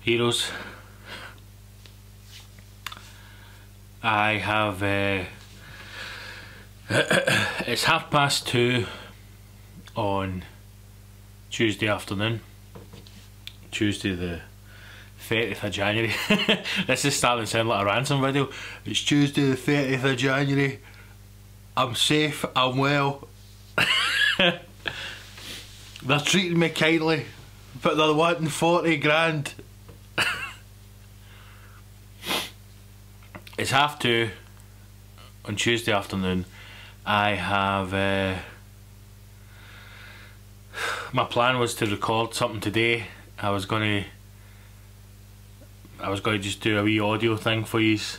Heroes. I have it's 2:30 on Tuesday afternoon, Tuesday the 30th of January. This is starting to sound like a ransom video. It's Tuesday the 30th of January. I'm safe, I'm well. They're treating me kindly, but they're wanting 40 grand. It's 2:30 on Tuesday afternoon. I have my plan was to record something today. I was gonna just do a wee audio thing for yous,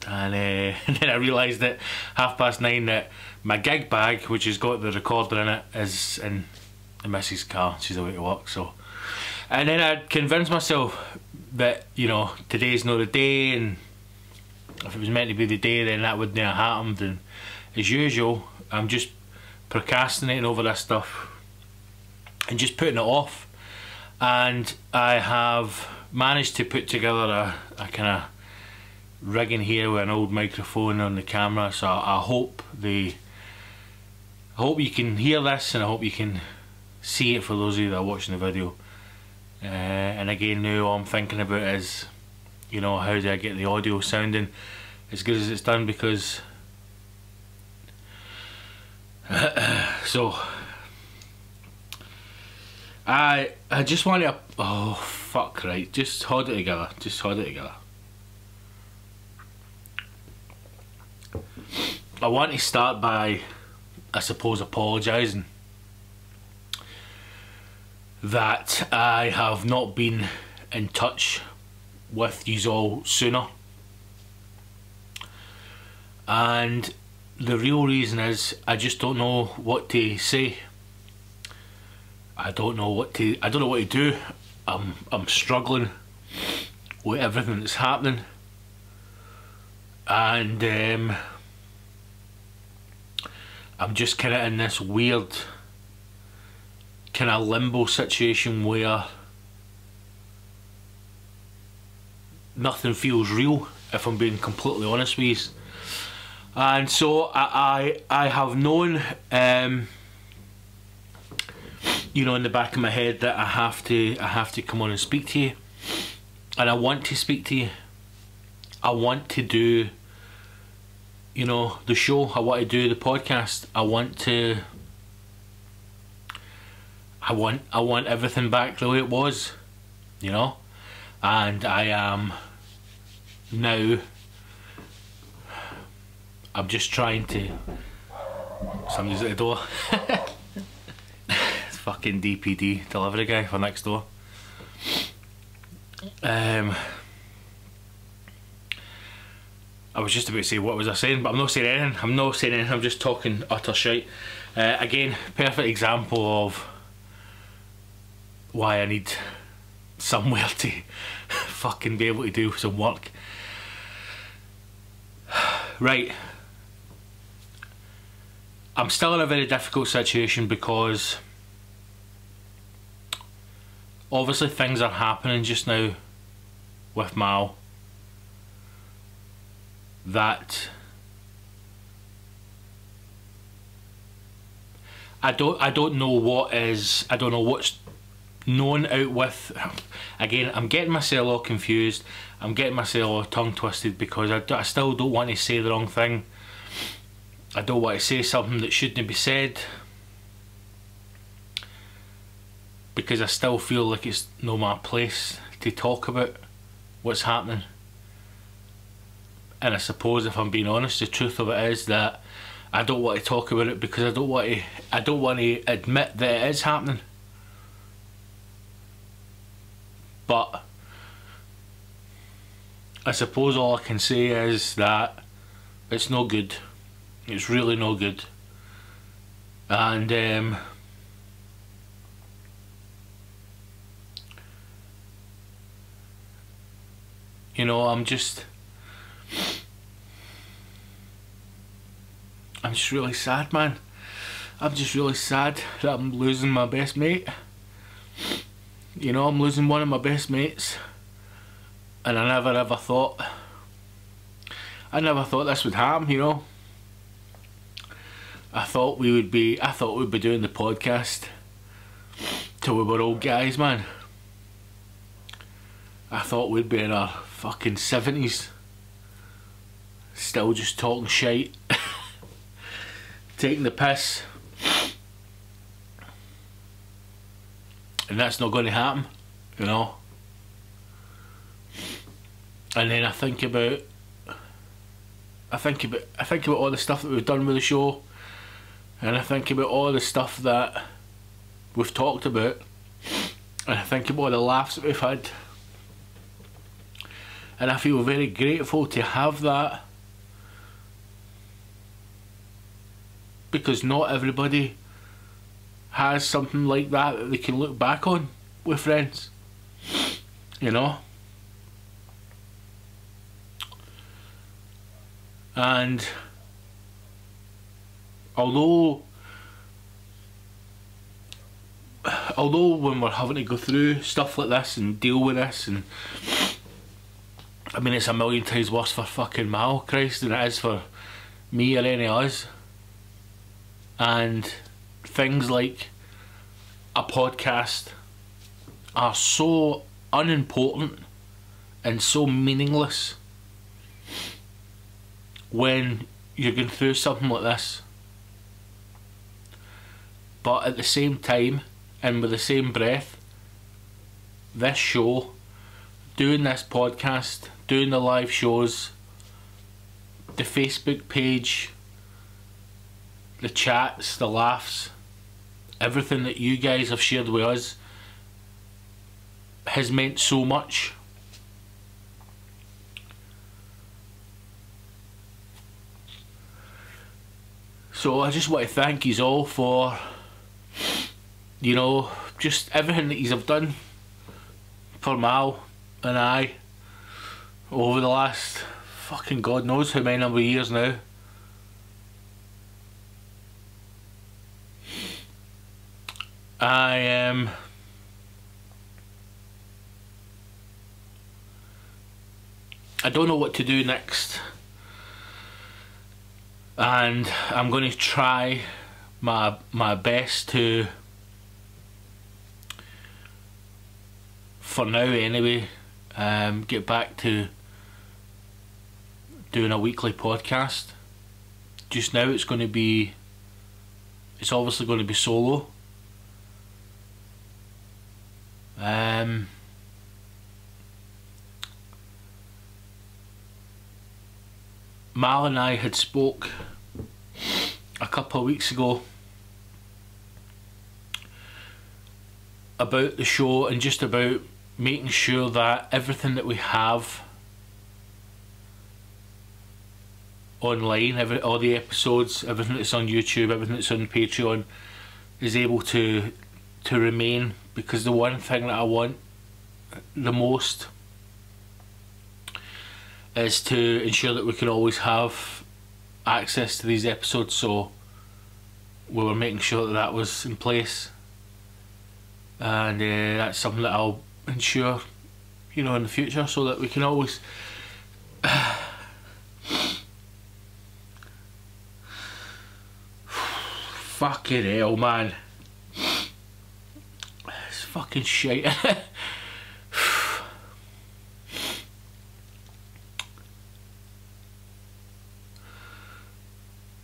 and then I realised at 9:30 that my gig bag, which has got the recorder in it, is in the missus' car. She's away to work, so. And then I convinced myself that, you know, today's not the day, and if it was meant to be the day, then that wouldn't have happened. And as usual, I'm just procrastinating over this stuff and just putting it off. And I have managed to put together a kind of rigging here with an old microphone on the camera, so I hope you can hear this, and I hope you can see it for those of you that are watching the video. And again, now all I'm thinking about is, you know, how do I get the audio sounding as good as it's done, because so I just want to, oh fuck, right, just hold it together, I want to start by, I suppose, apologising that I have not been in touch with yous all sooner. And the real reason is I just don't know what to say. I don't know what to do. I'm struggling with everything that's happening, and I'm just kind of in this weird kind of limbo situation where nothing feels real, if I'm being completely honest with you. And so I have known, you know, in the back of my head that I have to come on and speak to you, and I want to speak to you. I want to do, you know, the show. I want to do the podcast. I want everything back the way it was, you know. And I am now, I'm just trying to, somebody's at the door. It's fucking DPD, delivery guy for next door. I was just about to say, what was I saying? But I'm not saying anything. I'm just talking utter shite. Again, perfect example of why I need somewhere to fucking be able to do some work. Right. I'm still in a very difficult situation because obviously things are happening just now with Mal that I don't know what is, I don't know what's known out with. Again, I'm getting myself all confused, I'm getting myself all tongue twisted, because I still don't want to say the wrong thing. I don't want to say something that shouldn't be said, because I still feel like it's not my place to talk about what's happening. And I suppose, if I'm being honest, the truth of it is that I don't want to talk about it because I don't want to admit that it is happening. But I suppose all I can say is that it's no good. It's really no good. And you know, I'm just really sad, man. I'm just really sad that I'm losing my best mate. You know, I'm losing one of my best mates, and I never thought this would happen, you know. I thought we'd be doing the podcast till we were old guys, man. I thought we'd be in our fucking 70s, still just talking shite, taking the piss, and that's not going to happen, you know. And then I think about all the stuff that we've done with the show, and I think about all the stuff that we've talked about, and I think about all the laughs that we've had, and I feel very grateful to have that, because not everybody has something like that they can look back on with friends, you know. And although when we're having to go through stuff like this and deal with this, and I mean, it's a million times worse for fucking Mal, Christ, than it is for me or any of us. And things like a podcast are so unimportant and so meaningless when you're going through something like this. But at the same time, and with the same breath, this show, doing this podcast, doing the live shows, the Facebook page, the chats, the laughs, everything that you guys have shared with us has meant so much. So I just want to thank yous all for, you know, just everything that yous have done for Mal and I over the last fucking God knows how many number of years now. I don't know what to do next, and I'm going to try my best to, for now anyway, get back to doing a weekly podcast. Just now it's obviously going to be solo. Mal and I had spoke a couple of weeks ago about the show and just about making sure that everything that we have online, all the episodes, everything that's on YouTube, everything that's on Patreon is able to remain, because the one thing that I want the most is to ensure that we can always have access to these episodes, so we were making sure that that was in place, and that's something that I'll ensure, you know, in the future, so that we can always fucking hell, man, it's fucking shite.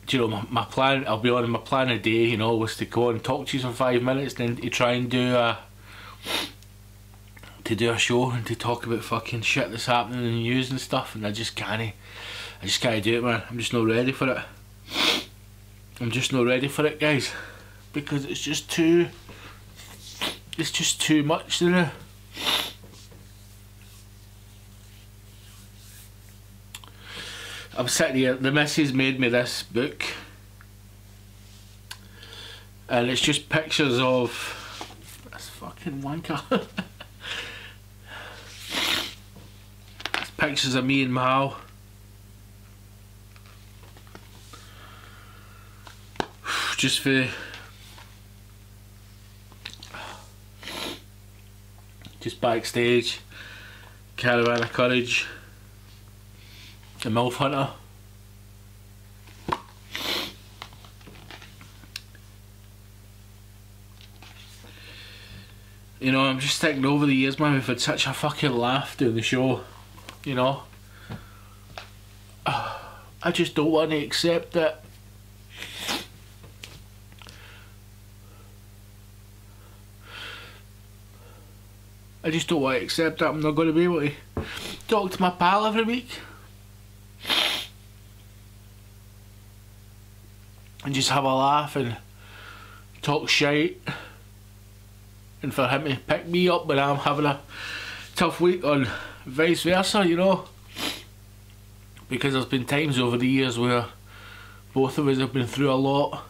You know, my plan, I'll be honest, my plan a day, you know, was to go and talk to you for 5 minutes, then to try and do a show and to talk about fucking shit that's happening in the news and stuff, and I just can't do it, man. I'm just not ready for it. I'm just not ready for it, guys, because it's just too much to do. I'm sitting here, the missus made me this book, and it's just pictures of this fucking wanker. It's pictures of me and Mal. Just for just backstage, Caravan of Courage, the MILF Hunter. You know, I'm just thinking over the years, man, we've had such a fucking laugh doing the show, you know. I just don't want to accept it. I just don't want to accept that I'm not going to be able to talk to my pal every week and just have a laugh and talk shite, and for him to pick me up when I'm having a tough week, or vice versa, you know. Because there's been times over the years where both of us have been through a lot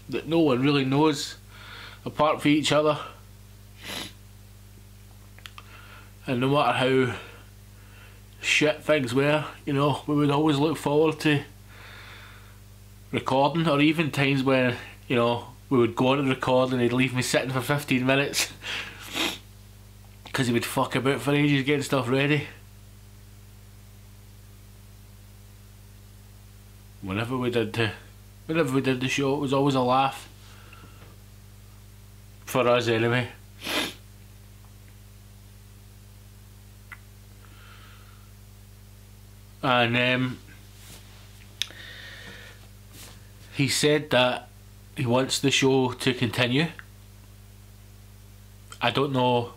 that no one really knows apart from each other. And no matter how shit things were, you know, we would always look forward to recording, or even times when, you know, we would go on to record and he'd leave me sitting for 15 minutes because he would fuck about for ages getting stuff ready. Whenever we did the show, it was always a laugh. For us anyway. And he said that he wants the show to continue. I don't know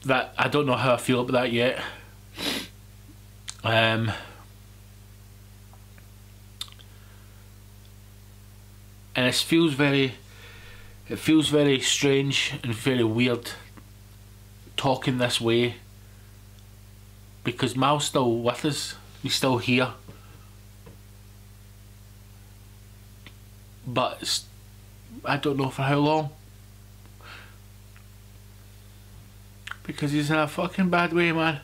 how I feel about that yet. And it feels very strange and very weird talking this way, because Mal's still with us, he's still here, but I don't know for how long, because he's in a fucking bad way, man.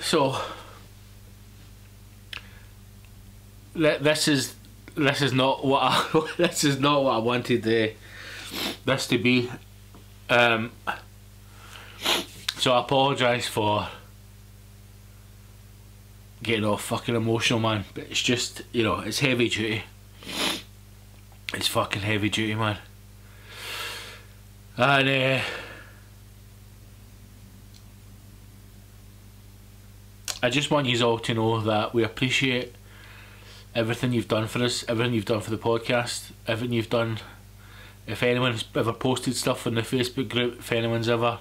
So this is not what I this is not what I wanted this to be. So I apologise for getting all fucking emotional, man. But it's just, you know, it's heavy duty. It's fucking heavy duty, man. And I just want you all to know that we appreciate everything you've done for us, everything you've done for the podcast, everything you've done. If anyone's ever posted stuff on the Facebook group, if anyone's ever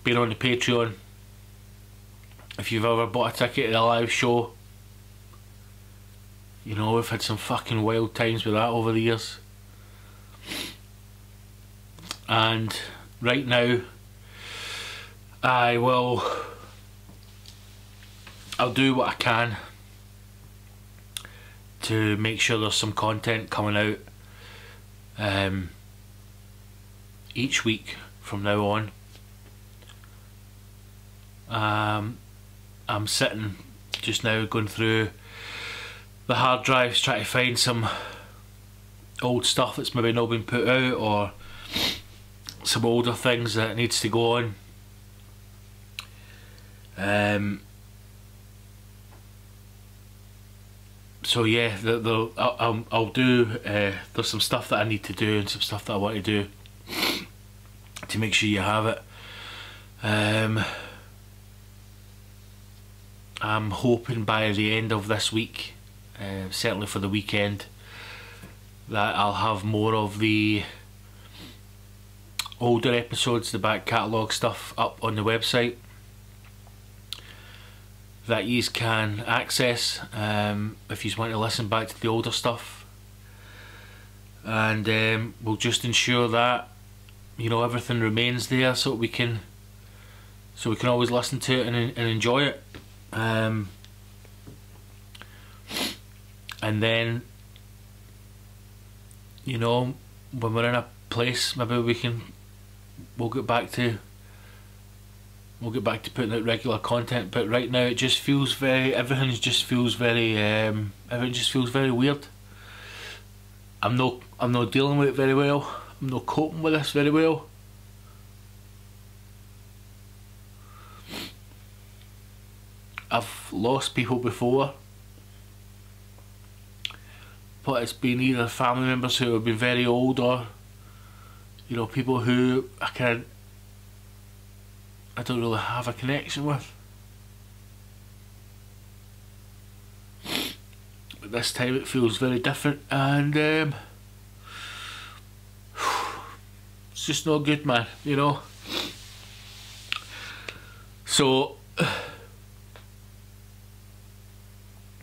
been on the Patreon, if you've ever bought a ticket to a live show, you know, we've had some fucking wild times with that over the years. And right now, I'll do what I can to make sure there's some content coming out each week from now on. I'm sitting just now going through the hard drives trying to find some old stuff that's maybe not been put out, or some older things that needs to go on. So yeah, I'll do. There's some stuff that I need to do and some stuff that I want to do to make sure you have it. I'm hoping by the end of this week, certainly for the weekend, that I'll have more of the older episodes, the back catalogue stuff up on the website that you can access if you want to listen back to the older stuff. And we'll just ensure that, you know, everything remains there so we can always listen to it and enjoy it. And then, you know, when we're in a place, maybe we'll get back to we'll get back to putting out regular content. But right now it just feels very, everything just feels very weird. I'm not dealing with it very well. I'm not coping with this very well. I've lost people before, but it's been either family members who have been very old, or you know, people who I don't really have a connection with. But this time it feels very different, and it's just not good, man, you know. So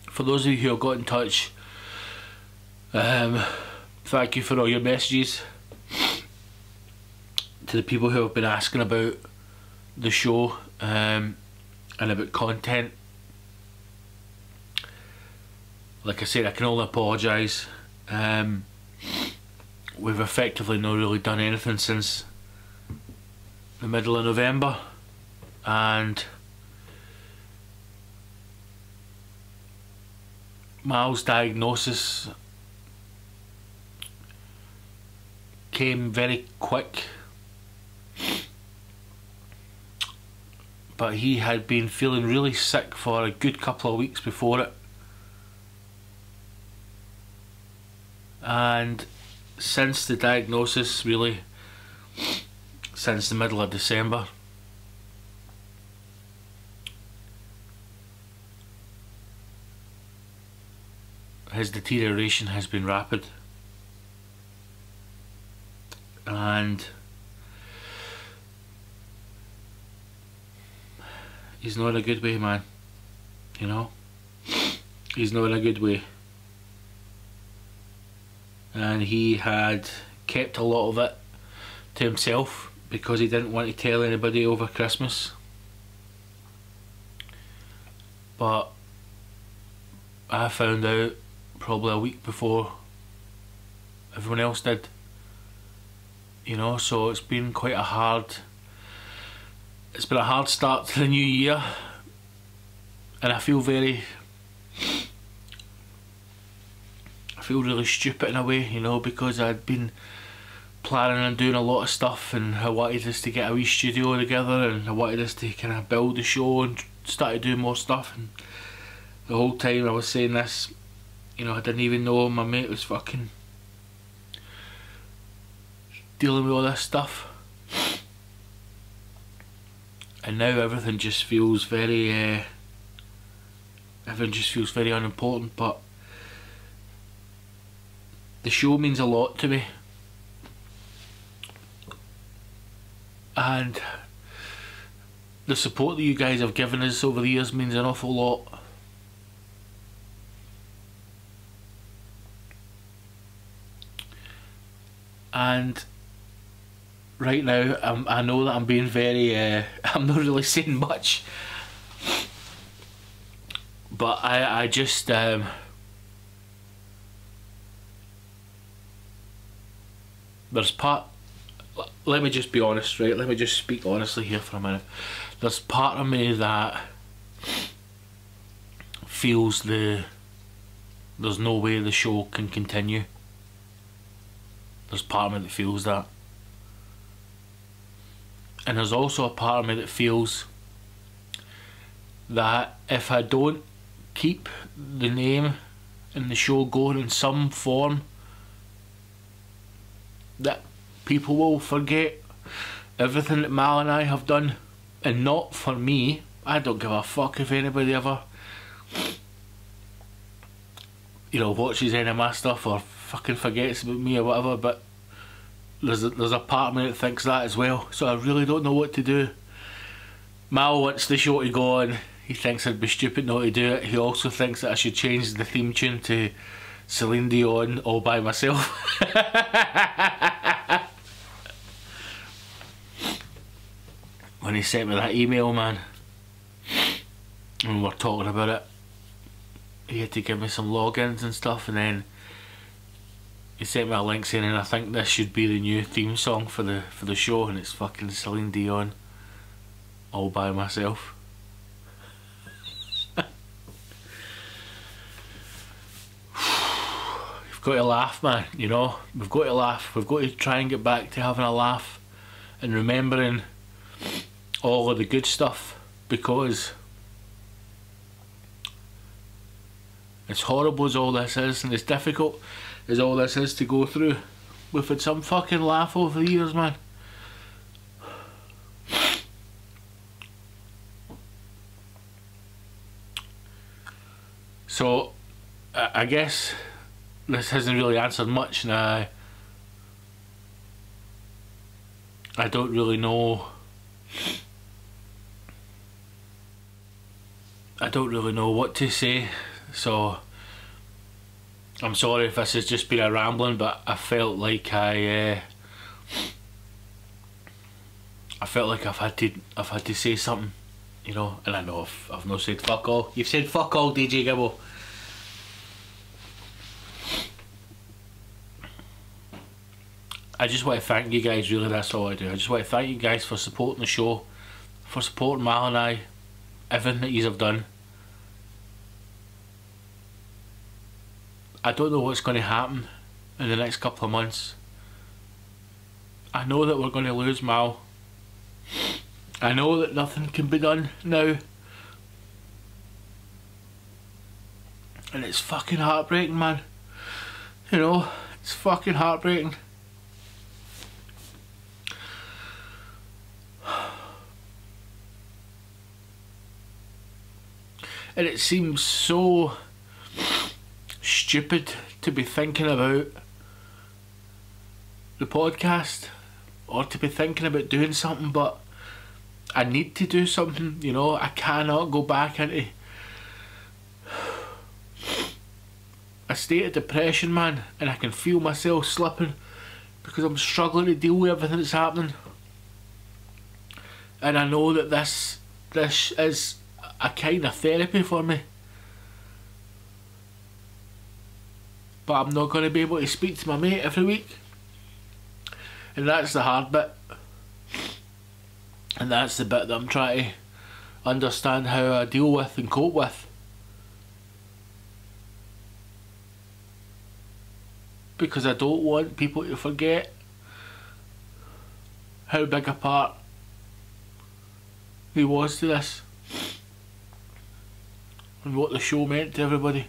for those of you who have got in touch, thank you for all your messages. To the people who have been asking about the show and about content, like I said, I can only apologise. We've effectively not really done anything since the middle of November, and Mal's diagnosis came very quick, but he had been feeling really sick for a good couple of weeks before it, and since the diagnosis, really since the middle of December, his deterioration has been rapid, and he's not in a good way, man, you know. He's not in a good way, and he had kept a lot of it to himself because he didn't want to tell anybody over Christmas. But I found out probably a week before everyone else did, you know. So it's been quite a hard, it's been a hard start to the new year, and I feel really stupid in a way, you know, because I'd been planning on doing a lot of stuff, and I wanted us to get a wee studio together, and I wanted us to kind of build the show and start doing more stuff. And the whole time I was saying this, you know, I didn't even know my mate was fucking dealing with all this stuff, and now everything just feels very unimportant. But the show means a lot to me, and the support that you guys have given us over the years means an awful lot. And right now I know that I'm being very I'm not really saying much, but I just there's part, let me just be honest, right? Let me just speak honestly here for a minute. There's part of me that feels there's no way the show can continue. There's part of me that feels that. And there's also a part of me that feels that if I don't keep the name and the show going in some form, that people will forget everything that Mal and I have done. And not for me, I don't give a fuck if anybody ever, you know, watches any of my stuff or fucking forgets about me or whatever, but there's a part of me that thinks that as well. So I really don't know what to do. Mal wants the show to go on. He thinks I'd be stupid not to do it. He also thinks that I should change the theme tune to Celine Dion, All By Myself. When he sent me that email, man, and we were talking about it, he had to give me some logins and stuff, and then he sent me a link saying, and I think this should be the new theme song for the show, and it's fucking Celine Dion. all by myself. We've got to laugh, man, you know. We've got to laugh. We've got to try and get back to having a laugh and remembering all of the good stuff, because as horrible as all this is and as difficult as all this is to go through, we've had some fucking laugh over the years, man. So I guess this hasn't really answered much, and I don't really know. I don't really know what to say, so I'm sorry if this has just been a rambling, but I felt like I've had to say something, you know. And I know I've not said fuck all. You've said fuck all, DJ Gibbo. I just want to thank you guys, really, that's all I do. I just want to thank you guys for supporting the show, for supporting Mal and I, everything that you have done. I don't know what's going to happen in the next couple of months. I know that we're going to lose Mal. I know that nothing can be done now. And it's fucking heartbreaking, man. You know, it's fucking heartbreaking. And it seems so stupid to be thinking about the podcast or to be thinking about doing something, but I need to do something, you know. I cannot go back into a state of depression, man, and I can feel myself slipping because I'm struggling to deal with everything that's happening. And I know that this is a kind of therapy for me, but I'm not going to be able to speak to my mate every week, and that's the hard bit, and that's the bit that I'm trying to understand how I deal with and cope with, because I don't want people to forget how big a part he was to this and what the show meant to everybody.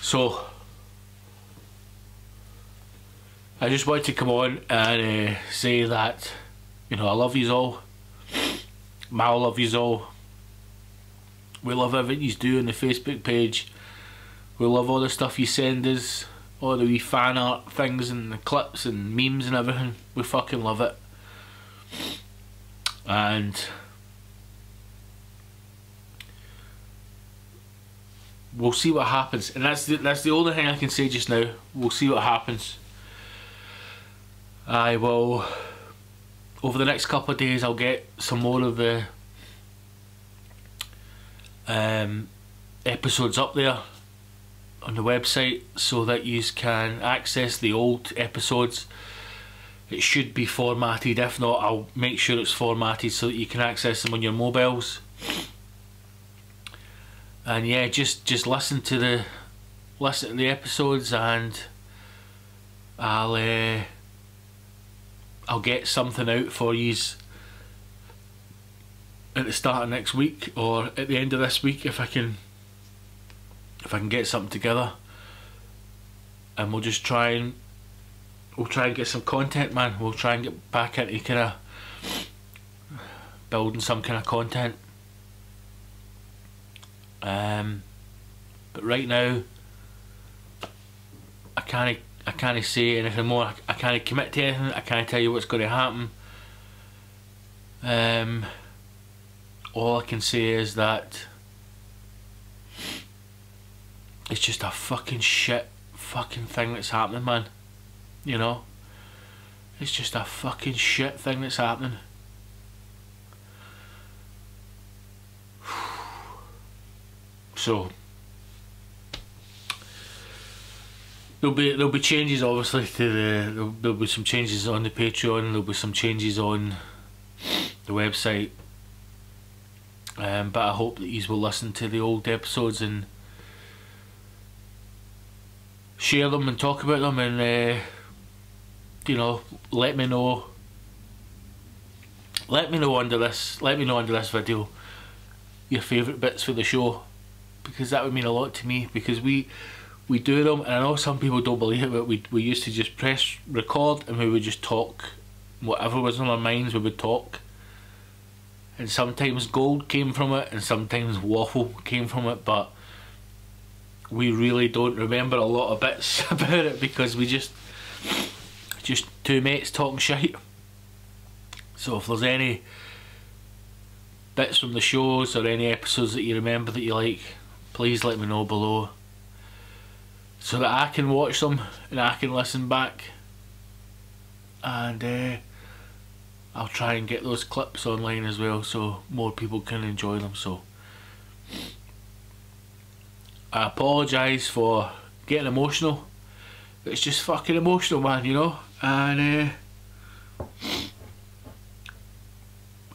So I just wanted to come on and say that, you know, I love yous all. Mal love yous all. We love everything you do on the Facebook page. We love all the stuff you send us, all the wee fan art things and the clips and memes and everything. We fucking love it. And we'll see what happens. And that's the only thing I can say just now. We'll see what happens. I will, over the next couple of days, I'll get some more of the episodes up there on the website so that you can access the old episodes. It should be formatted. If not, I'll make sure it's formatted so that you can access them on your mobiles. And yeah, just listen to the episodes, and I'll get something out for yous at the start of next week or at the end of this week if I can get something together, and we'll try and get some content, man. We'll try and get back into kind of building some kind of content. But right now I can't say anything more. I can't commit to anything. I can't tell you what's going to happen. All I can say is that it's just a fucking shit fucking thing that's happening, man. You know? It's just a fucking shit thing that's happening. So there'll be changes obviously to there'll be some changes on the Patreon, there'll be some changes on the website, but I hope that you will listen to the old episodes and share them and talk about them, and you know, let me know under this video your favourite bits for the show, because that would mean a lot to me, because we do them, and I know some people don't believe it, but we used to just press record and we would just talk whatever was on our minds. We would talk, and sometimes gold came from it and sometimes waffle came from it, but we really don't remember a lot of bits about it, because we just two mates talking shite. So if there's any bits from the shows or any episodes that you remember that you like, please let me know below, so that I can watch them and I can listen back, and I'll try and get those clips online as well so more people can enjoy them. So I apologise for getting emotional, but it's just fucking emotional, man, you know, and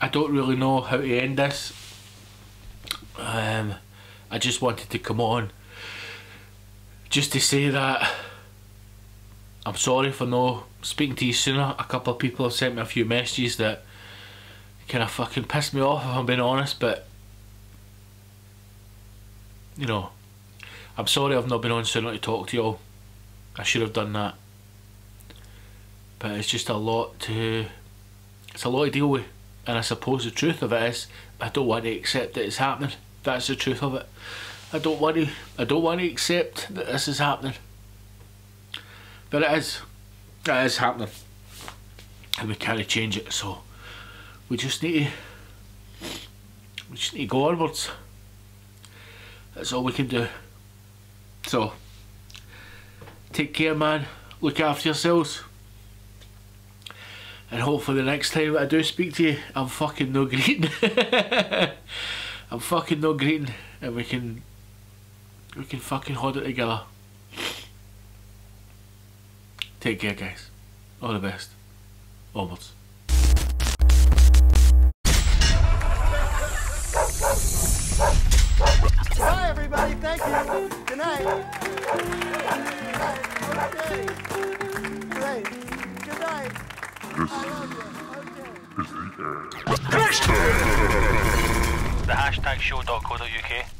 I don't really know how to end this. I just wanted to come on just to say that I'm sorry for no speaking to you sooner. A couple of people have sent me a few messages that kind of fucking pissed me off, if I'm being honest, but you know, I'm sorry I've not been on sooner to talk to y'all. I should have done that, but it's just a lot to deal with, and I suppose the truth of it is I don't want to accept that it's happening. That's the truth of it. I don't want to accept that this is happening, but it is happening, and we can't change it. So we just need to go onwards. That's all we can do. So take care, man. Look after yourselves, and hopefully the next time that I do speak to you, I'm fucking no greeting. I'm fucking no greeting, and we can fucking hold it together. Take care, guys. All the best. Onwards. Bye, everybody. Thank you. Good night. Okay. Great. Good night. This I love you. Okay. is the end. The HashTag show.co.uk